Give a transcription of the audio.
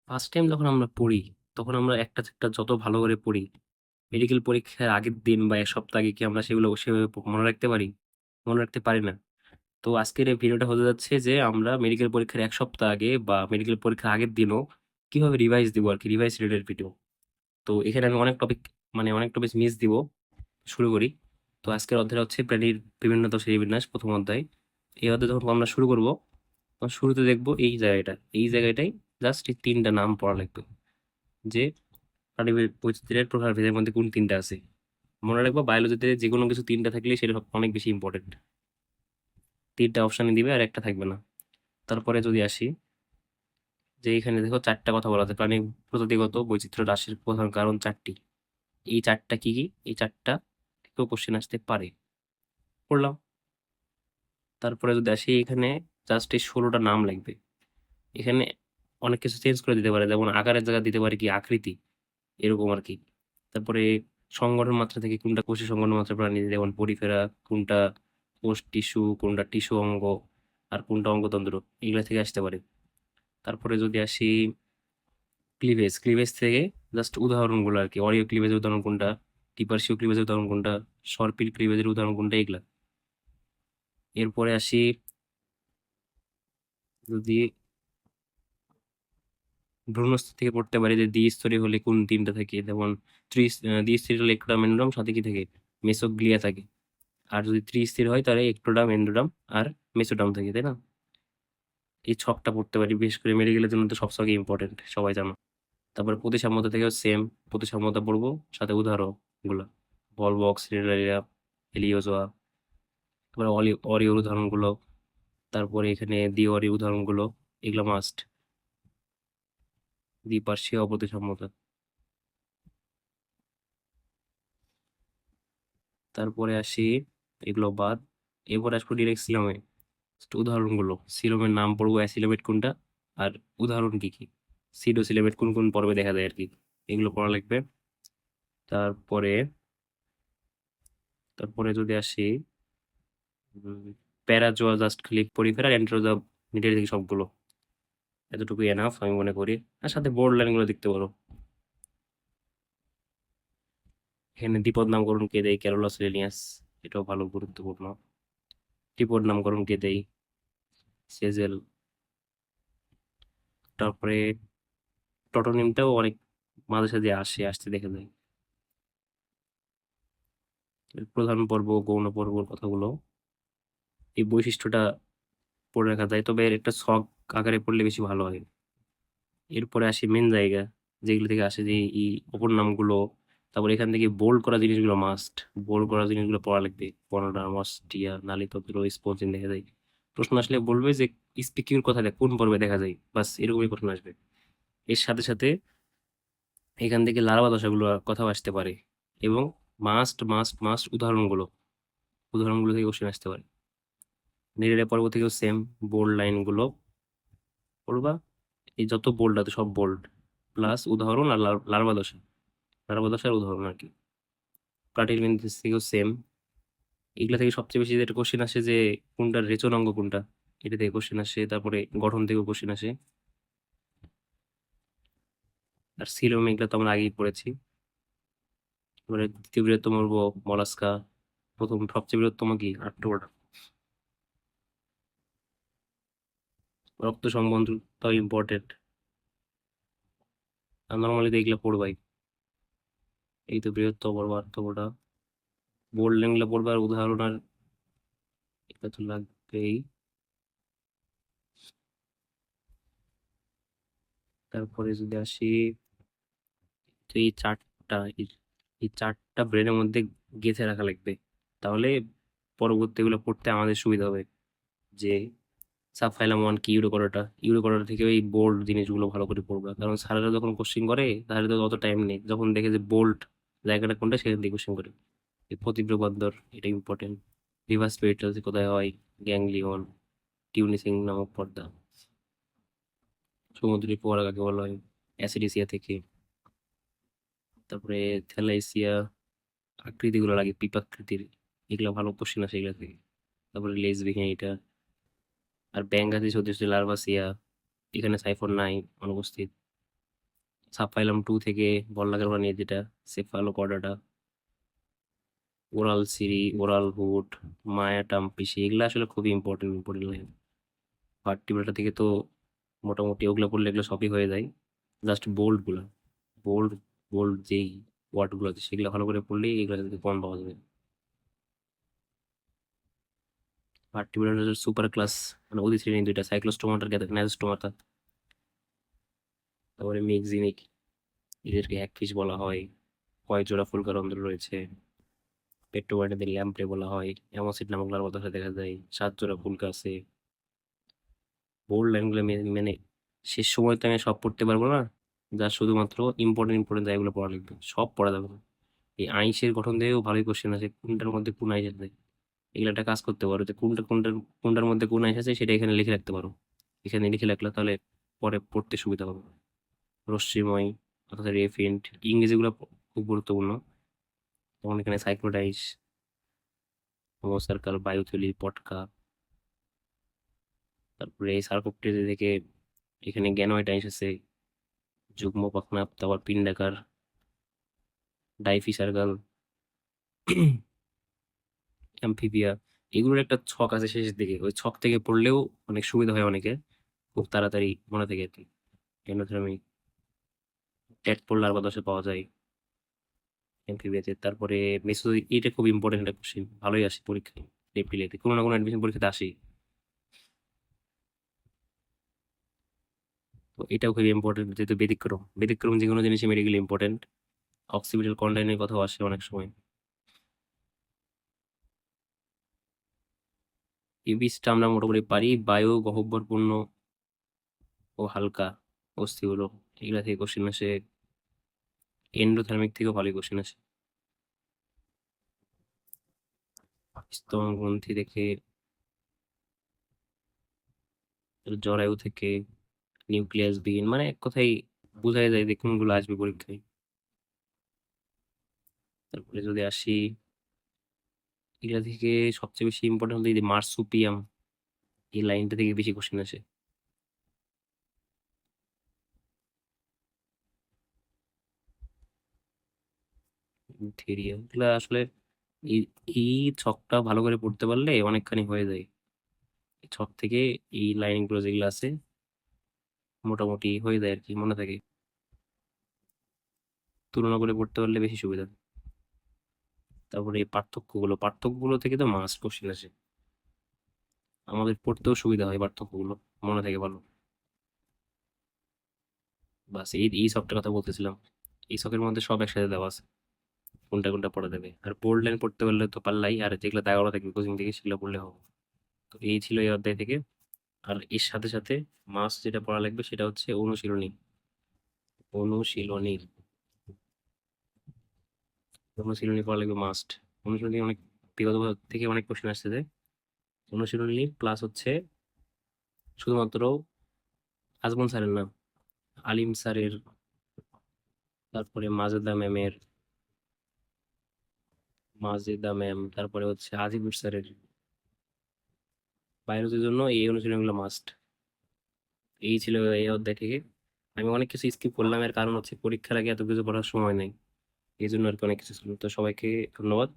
First time যখন আমরা পড়ি, তখন আমরা একটা চ্যাপ্টার যত ভালো করে পড়ি, মেডিকেল পরীক্ষার আগের দিন বা ১ সপ্তাহ আগে কি আমরা সেগুলো সেভাবে মনে রাখতে পারি? মনে রাখতে পারি না। তো আজকের এই ভিডিওটা হতে যাচ্ছে যে আমরা মেডিকেল পরীক্ষার ১ সপ্তাহ আগে বা মেডিকেল পরীক্ষার আগের দিনও কিভাবে রিভাইজ দিব আরকি, রিভাইজ রিলেটেড ভিডিও। তো এখানে আমি অনেক টপিক মিস দিব। শুরু করি। তো আজকের অধ্যায় হচ্ছে প্রাণীর বিভিন্ন শ্রেণীবিন্যাস ১ম অধ্যায়। এই অধ্যায় যখন আমরা শুরু করব, তখন শুরুতে দেখব এই জায়গাটা। এই জায়গাটায় জাস্ট এই ৩ টা নাম পড়া লাগবে। যে প্রাণীর বৈচিত্র্যের প্রকারভেদের মধ্যে কোন ৩ টা আছে। মনে রাখবা বায়োলজিতে যেকোনো কিছু ৩ টা থাকলে সেটা অনেক বেশি ইম্পর্টেন্ট। ৩ টা অপশনই দিবে আর একটা থাকবে না। তারপরে যদি আসি যে এখানে দেখো ৪ টা কথা বলা আছে। প্রাণী প্রজাতিগত বৈচিত্র্য হ্রাসের প্রধান কারণ ৪ টি। এই ৪ টা কি? এই ৪ টা থেকেও কোশ্চেন আসতে পারে। পড়লাম। তারপরে যদি আসি এখানে জাস্ট এই ১৬ টা নাম লাগবে। এখানে অনেক কিছু চেঞ্জ করে দিতে পারে। যেমন আকারের জায়গায় দিতে পারে কি আকৃতি, এরকম আরকি। তারপরে সংগঠন মাত্রা থেকে কোনটা কোষী সংগঠন মাত্রা প্রাণী, যেমন পরিফেরা, কোনটা কোষ টিস্যু, কোনটা টিস্যু অঙ্গ, আর কোনটা অঙ্গতন্ত্র, এগুলা থেকে আসতে পারে। তারপরে যদি আসি ক্লিভেজ থেকে জাস্ট উদাহরণগুলো আরকি। অরিও ক্লিভেজের উদাহরণ কোনটা, ডিপার্সীয় ক্লিভেজের উদাহরণ কোনটা, সর্পিল ক্লিভেজের উদাহরণ কোনটা, এগুলা। এরপরে আসি যদি ভ্রূণস্থ থেকে পড়তে পারি যে দ্বিস্তরী হলে কোন ৩ টা থাকে, যেমন দ্বিস্তরী হলে একটোডাম, এন্ডোডাম, সাথে কি থাকে? মেসোগ্লিয়া থাকে। আর যদি ত্রিস্থির হয় তাহলে একটোডাম, এন্ডোডাম আর মেসোডাম থাকে, তাই না? এই ছকটা পড়তে পারি, বিশেষ করে মেডিকেলের জন্য তো সব ছকই ইম্পর্টেন্ট, সবাই জানো। তারপরে প্রতিসাম্যতা থেকেও সেম, প্রতিসাম্যতা পড়বো, সাথে উদাহরণ গুলা, বল বক্স, রেলারিয়া, হেলিওজোয়া। তারপরে অরিওর উদাহরণগুলো, তারপরে এখানে দ্বি-অরিওর উদাহরণগুলো, এগুলো মাস্ট। দ্বিপার্শ্বীয় অপ্রতিসাম্যতা। তারপরে আসি এগুলো বাদ। এরপর আসবো ডিরেক্ট সিলোমে। উদাহরণগুলো, সিলোমের নাম পড়বো, অ্যাসিলোমেট কোনটা, আর উদাহরণ কি কি, সিডোসিলোমেট কোন কোন পর্বে দেখা যায় আর কি, এগুলো পড়া লাগবে। তারপরে তারপরে যদি আসি প্যারাজোয়া, জাস্ট খালি পরিফেরা, এন্ট্রোজোয়া মিডিয়া থেকে সবগুলো, এতটুকু এনাফ আমি মনে করি। আর সাথে বোর্ড লাইন গুলো দেখতে পারো। এখানে দ্বিপদ নামকরণ কে দেয়? ক্যারোলাস লিনিয়াস, এটাও ভালো গুরুত্বপূর্ণ। ত্রিপদ নামকরণ কে দেয়? সেজেল। তারপরে টটোনিমটাও অনেক মাঝে সাঝে আসতে দেখা যায়। প্রধান পর্ব, গৌণ পর্বর কথাগুলো, এই বৈশিষ্ট্যটা পড়ে রাখা যায়, তবে এর একটা ছক আকারে পড়লে বেশি ভালো হয়। এরপরে আসি মেন জায়গা, যেগুলো থেকে আসে যে এই অপর নামগুলো। তারপর এখান থেকে বোল্ড করা জিনিসগুলো মাস্ট, বোল্ড করা জিনিসগুলো পড়া লাগবে। পনোডার্মাস, টিয়া, নালীতন্ত্র, স্পঞ্জিন দেখা যায়। প্রশ্ন আসলে বলবে যে স্পিকিং কথাটা কোন পর্বে দেখা যায়, বাস এরকমই প্রশ্ন আসবে। এর সাথে সাথে এখান থেকে লার্ভা দশাগুলো কথাও আসতে পারে। এবং মাস্ট মাস্ট মাস্ট উদাহরণগুলো থেকে কোশ্চেন আসতে পারে। নেড়ে পর্ব থেকেও সেম, বোল্ড লাইনগুলো পড়বা। এই যত বোল্ড আছে সব বোল্ড, প্লাস উদাহরণ আর লার্ভা দশা, লার্ভা দশার উদাহরণ আর কি। প্লাটিহেলমিনথেস থেকেও সেম। এগুলা থেকে সবচেয়ে বেশি যেটা কোশ্চেন আসে যে কোনটার রেচন অঙ্গ কোনটা, এটা থেকে কোশ্চেন আসে। তারপরে গঠন থেকেও কোশ্চেন আসে। আর সিলোম এগুলো তো আমরা আগেই পড়েছি। এবারে দ্বিতীয় বৃহত্তম বলবো মলাস্কা। প্রথম সবচেয়ে বৃহত্তম কি? আর্থ্রোপোডা। রক্ত সম্বন্ধটাও ইম্পর্টেন্ট, আর নর্মালি তো এগুলো পড়বাই। এই তো বৃহত্তম পর্ব আর্থ্রোপোডা। বোল্ড লাইনগুলো পড়বে, আর উদাহরণ আর এটা তো লাগবেই। তারপরে যদি আসি, তো এই ৪টা ব্রেনের মধ্যে গেঁথে রাখা লাগবে, তাহলে পরবর্তী এগুলো পড়তে আমাদের সুবিধা হবে। যে সাবফাইলাম 1 কি, ইউরোকোডাটা থেকে এই বোল্ড জিনিসগুলো ভালো করে পড়বা, কারণ স্যারেরা যখন কোশ্চেন করে তাহলে তো অত টাইম নেই, যখন দেখে যে বোল্ড জায়গাটা কোনটা সেখান থেকে কোশ্চেন করে। এই প্রতিব্র বন্দর, এটা ইম্পর্টেন্ট। রিভার্স পেরিটাল কোথায় হয়? গ্যাংলিয়ন, টিউনিসিং নামক পর্দা। সমুদ্রের ফোয়ারা কাকে বলা হয়? অ্যাসিডিসিয়া থেকে। তারপরে থ্যালাইসিয়া, আকৃতিগুলো লাগে পিপাকৃতির, এগুলো ভালো কোশ্চেন আসে এগুলা থেকে। তারপরে লেজবিহীন এটা। আর ব্যাঙ্গাসি সদৃশ লার্ভাসিয়া, এখানে সাইফন নাই, অনুপস্থিত। সাবফাইলাম 2 থেকে বল্লাকার নিয়ে যেটা সেফালোপডাটা, ওরাল সিরি, ওরাল হুড, মায়াটাম পিসি, এগুলো আসলে খুবই ইম্পর্টেন্ট ইম্পর্টেন্ট লাইন। ভার্টিব্রেটা থেকে তো মোটামুটি ওগুলো পড়লে এগুলো সবই হয়ে যায়। জাস্ট বোল্ড গুলা, বোল্ড বোল্ড যেই ওয়ার্ড গুলো আছে সেগুলো ভালো করে পড়লেই এগুলো থেকে কমন পাওয়া যাবে। ভার্টিব্রেটার সুপার ক্লাস মানে অতি শ্রেণী দুইটা, সাইক্লোস্টোমাটার গ্যানাজোস্টোমাটা, তারপরে মিক্সিনিক, এদেরকে হ্যাগফিশ বলা হয়। কয় জোড়া ফুলকারন্ধ্র রয়েছে। পেট্রোবায়োটিদের ল্যাম্প্রে বলা হয়। অ্যামোসিড নামক লার্ভা দশা দেখা যায়। 7 জোড়া ফুলকা আছে। বোল্ড লাইনগুলো মানে শেষ সময় তো আমি সব পড়তে পারবো না, যা শুধুমাত্র ইম্পর্টেন্ট ইম্পর্টেন্ট জায়গাগুলো পড়া লাগবে, সব পড়া যাবে না। এই আইসের গঠন দিয়েও ভালোই কোশ্চেন আছে, কোনটার মধ্যে কোন আইস আছে। এগুলো একটা কাজ করতে পারো যে কোনটার মধ্যে কোন আইস আছে সেটা এখানে লিখে রাখতে পারো। এখানে লিখে রাখলে তাহলে পরে পড়তে সুবিধা হবে। রশ্মিময় অর্থাৎ রেফিন্ট, ইংরেজিগুলো খুব গুরুত্বপূর্ণ। যেমন এখানে সাইক্লোডাইস, হোমোসার্কাল, বায়োথলি, পটকা। তারপরে এই সার্কোপটেরিয়া থেকে এখানে গ্যানোয়েড আইস আছে, যুগ্ম পাখনা, তারপর পিন্ডাকার, ডাইফিসার্কাল, অ্যামফিবিয়া। এগুলোর একটা ছক আছে শেষের দিকে, ওই ছক থেকে পড়লেও অনেক সুবিধা হয় অনেকে, খুব তাড়াতাড়ি মনে থেকে আর কি। এন্ডোথের্মিক, ট্যাট পড়লে আর দশে পাওয়া যায় অ্যামফিবিয়াতে। তারপরে মেসো, এটা খুব ইম্পর্টেন্ট একটা কোশ্চেন, ভালোই আসে পরীক্ষায় রেপ্টিলিয়াতে, কোনো না কোনো অ্যাডমিশন পরীক্ষাতে আসে। তো এটাও খুবই ইম্পর্টেন্ট, যেহেতু ব্যতিক্রম, ব্যতিক্রম যে কোনো জিনিসই মেডিকেল ইম্পর্টেন্ট। অক্সিপিটাল কন্ডাইনের কথাও আসে অনেক সময়। এই বীজটা আমরা মোটামুটি পারি। বায়ু, গহ্বরপূর্ণ ও হালকা অস্থিগুলো, এগুলা থেকে কোশ্চেন আসে। এন্ডোথার্মিক থেকেও ভালো কোশ্চেন আসে। স্তন গ্রন্থি থেকে, জরায়ু থেকে, নিউক্লিয়াস বিহীন, মানে এক কথাই বোঝাই যায় যে কোনগুলো আসবে পরীক্ষায়। তারপরে যদি আসি, এগুলা থেকে সবচেয়ে বেশি ইম্পর্টেন্ট হলো এই যে মার্সুপিয়াম, এই লাইনটা থেকে বেশি কোশ্চেন আসে। থিওরি এগুলা আসলে এই এই ছকটা ভালো করে পড়তে পারলে অনেকখানি হয়ে যায়। এই ছক থেকে এই লাইন গুলো যেগুলো আছে মোটামুটি হয়ে যায় আর কি, মনে থাকে। তুলনা করে পড়তে পারলে বেশি সুবিধা। তারপরে এই পার্থক্যগুলো থেকে তো মাস্ট কোশ্চেন আসে, আমাদের পড়তেও সুবিধা হয় পার্থক্যগুলো, মনে থাকে ভালো। বাস এই ছকটার কথা বলতেছিলাম। এই ছকের মধ্যে সব একসাথে দেওয়া আছে, কোনটা কোনটা পড়া দেবে। আর বোল্ড লাইন পড়তে পারলে তো পারলাই, আর যেগুলো দাগানো থাকবে কোচিং থেকে সেগুলো পড়লে হবে। তো এই ছিল এই অধ্যায় থেকে। আর এর সাথে সাথে মাস্ট যেটা পড়া লাগবে সেটা হচ্ছে অনুশীলনী। অনুশীলনী অনুশীলনী পড়া লাগবে মাস্ট। অনুশীলনী অনেক বিগত থেকে অনেক কোশ্চেন আসছে যে অনুশীলনী প্লাস হচ্ছে শুধুমাত্র আজমল স্যারের নাম, আলিম স্যারের, তারপরে মাজেদা ম্যাম, তারপরে হচ্ছে আজিবুর স্যারের বায়োলজির জন্য এই অনুশীলনগুলো মাস্ট। এই ছিল এই অধ্যায় থেকে। আমি অনেক কিছু স্কিপ করলাম, এর কারণ হচ্ছে পরীক্ষার আগে এত কিছু পড়ার সময় নেই, এই জন্য আর কি অনেক কিছু ছিল। তো সবাইকে ধন্যবাদ।